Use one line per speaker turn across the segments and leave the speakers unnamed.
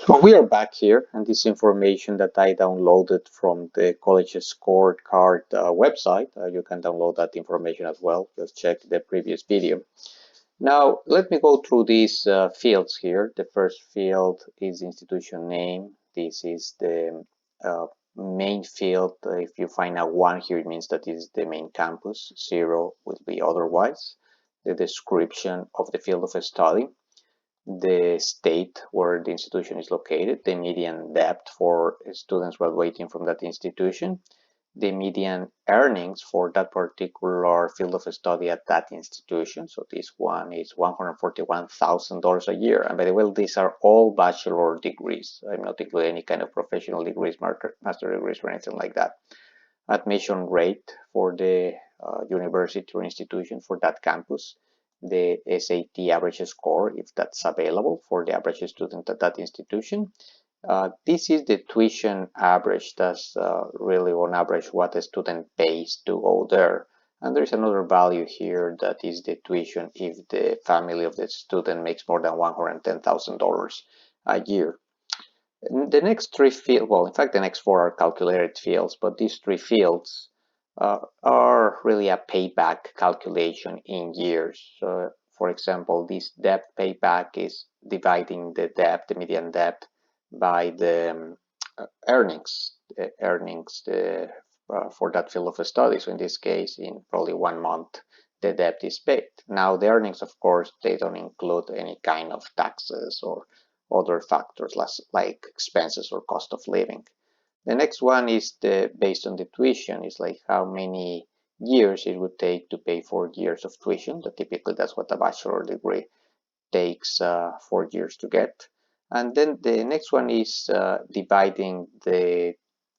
So we are back here, and this information that I downloaded from the College Scorecard website. You can download that information as well. Just check the previous video. Now, let me go through these fields here. The first field is institution name. This is the main field. If you find a 1 here, it means that this is the main campus. 0 will be otherwise. The description of the field of study, the state where the institution is located, the median debt for students graduating from that institution, the median earnings for that particular field of study at that institution. So this one is $141,000 a year. And by the way, these are all bachelor degrees. I'm not including any kind of professional degrees, master degrees, or anything like that. Admission rate for the university or institution for that campus, the SAT average score, if that's available for the average student at that institution. This is the tuition average. That's really on average what a student pays to go there. And there's another value here that is the tuition if the family of the student makes more than $110,000 a year. The next 3 fields, well, in fact, the next 4 are calculated fields, but these 3 fields are really a payback calculation in years. So, for example, this debt payback is dividing the debt, the median debt, by the earnings, for that field of study. So in this case, in probably 1 month, the debt is paid. Now, the earnings, of course, they don't include any kind of taxes or other factors like expenses or cost of living. The next one is based on the tuition. It's like how many years it would take to pay 4 years of tuition. Typically, that's what a bachelor degree takes 4 years to get. And then the next one is dividing the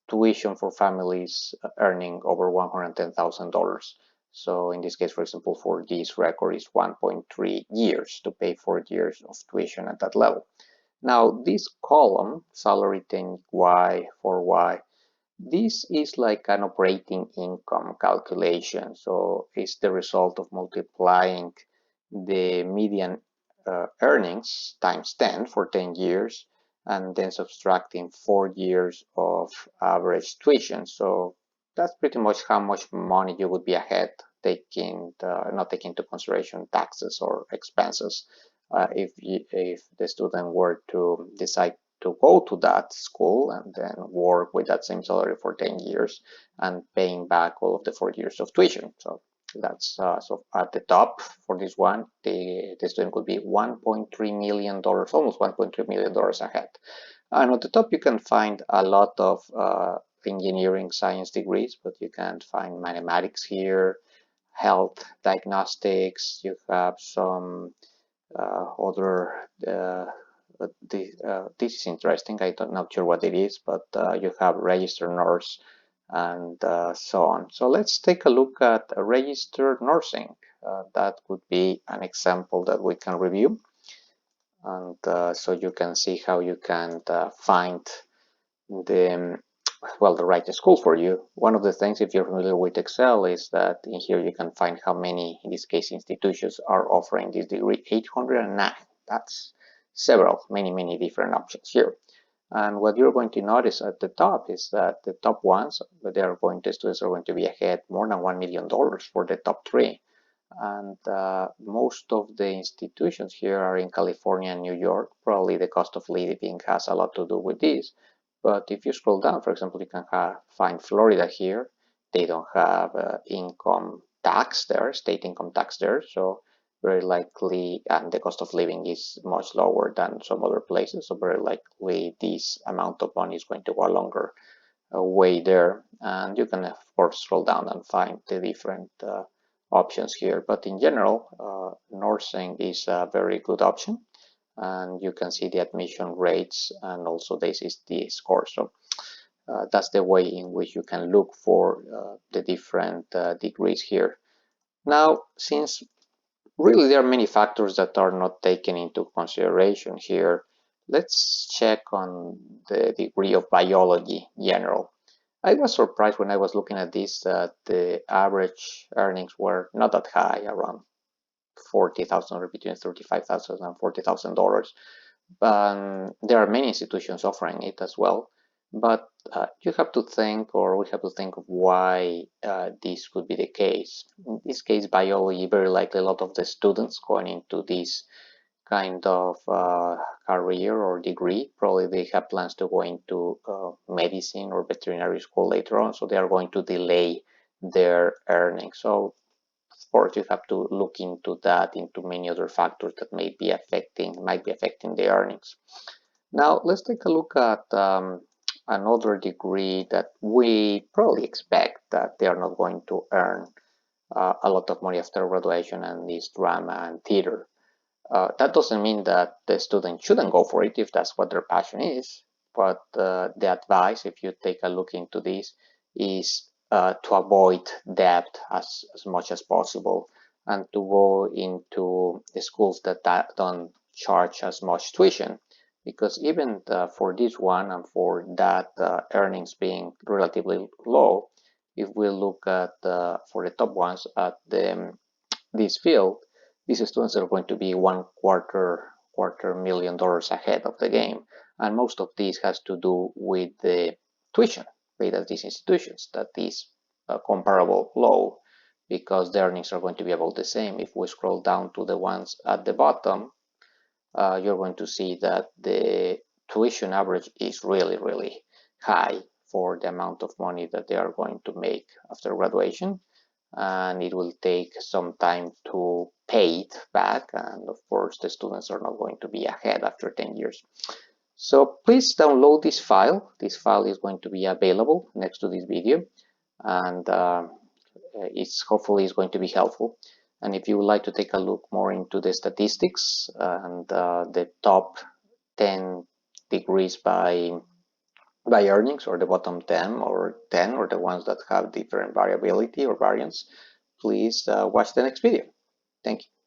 tuition for families earning over $110,000. So in this case, for example, for this record is 1.3 years to pay 4 years of tuition at that level. Now, this column, salary 10Y for Y, this is like an operating income calculation. So it's the result of multiplying the median earnings times 10 for 10 years and then subtracting 4 years of average tuition. So that's pretty much how much money you would be ahead not taking into consideration taxes or expenses if the student were to decide to go to that school and then work with that same salary for 10 years and paying back all of the 4 years of tuition. So that's so at the top for this one, the student could be $1.3 million, almost $1.3 million ahead. And at the top, you can find a lot of engineering science degrees, but you can find mathematics here, health diagnostics, you have some other this is interesting. I'm not sure what it is, but you have registered nurse and so on. So let's take a look at registered nursing. That could be an example that we can review. And so you can see how you can find the the right school for you. One of the things, if you're familiar with Excel, is that in here you can find how many, in this case, institutions are offering this degree. 809. That's many different options here. And what you're going to notice at the top is that the top ones, students are going to be ahead more than $1 million for the top 3. And most of the institutions here are in California and New York. Probably the cost of living has a lot to do with this. But if you scroll down, for example, you can find Florida here. They don't have income tax there, state income tax there. So very likely, and the cost of living is much lower than some other places. So very likely this amount of money is going to go a longer way there. And you can, of course, scroll down and find the different options here. But in general, nursing is a very good option. And you can see the admission rates and also this is the score. So that's the way in which you can look for the different degrees here. Now, since really there are many factors that are not taken into consideration here, let's check on the degree of biology general. I was surprised when I was looking at this that the average earnings were not that high, around 40,000 or between $35,000 and $40,000. There are many institutions offering it as well, but you have to think, or we have to think of why this could be the case. In this case, biology, very likely a lot of the students going into this kind of career or degree, probably they have plans to go into medicine or veterinary school later on, so they are going to delay their earnings. So of course you have to look into that, into many other factors that might be affecting the earnings. Now let's take a look at another degree that we probably expect that they are not going to earn a lot of money after graduation, and is drama and theater. That doesn't mean that the student shouldn't go for it if that's what their passion is, but the advice, if you take a look into this, is to avoid debt as much as possible, and to go into the schools that don't charge as much tuition, because even for this one and for that earnings being relatively low, if we look at for the top ones at this field, these students are going to be quarter million dollars ahead of the game, and most of this has to do with the tuition paid at these institutions that is comparable low, because the earnings are going to be about the same. If we scroll down to the ones at the bottom, you're going to see that the tuition average is really high for the amount of money that they are going to make after graduation, and it will take some time to pay it back, and of course the students are not going to be ahead after 10 years. So please download this file. This file is going to be available next to this video, and it's hopefully is going to be helpful. And if you would like to take a look more into the statistics and the top 10 degrees by earnings, or the bottom 10 or the ones that have different variability or variance, please watch the next video. Thank you.